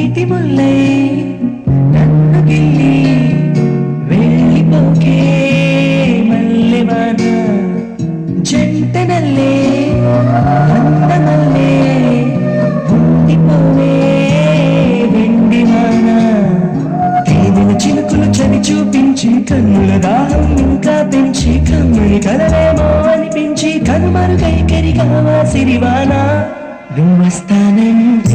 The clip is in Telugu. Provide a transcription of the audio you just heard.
నీటి ముల్లై నన్ను గిల్లి వెళ్ళిపోకే మల్లెవాన జంటనల్లే అందమల్లే ఉండిపోవే వెండివాన తేనెల చినుకులు చవి చూపించి కన్నుల దాహం ఇంకా పెంచి కమ్మని కలవేమో అనిపించి కనుమరుగై కరిగావా సిరివాన నువ్వొస్తానంటే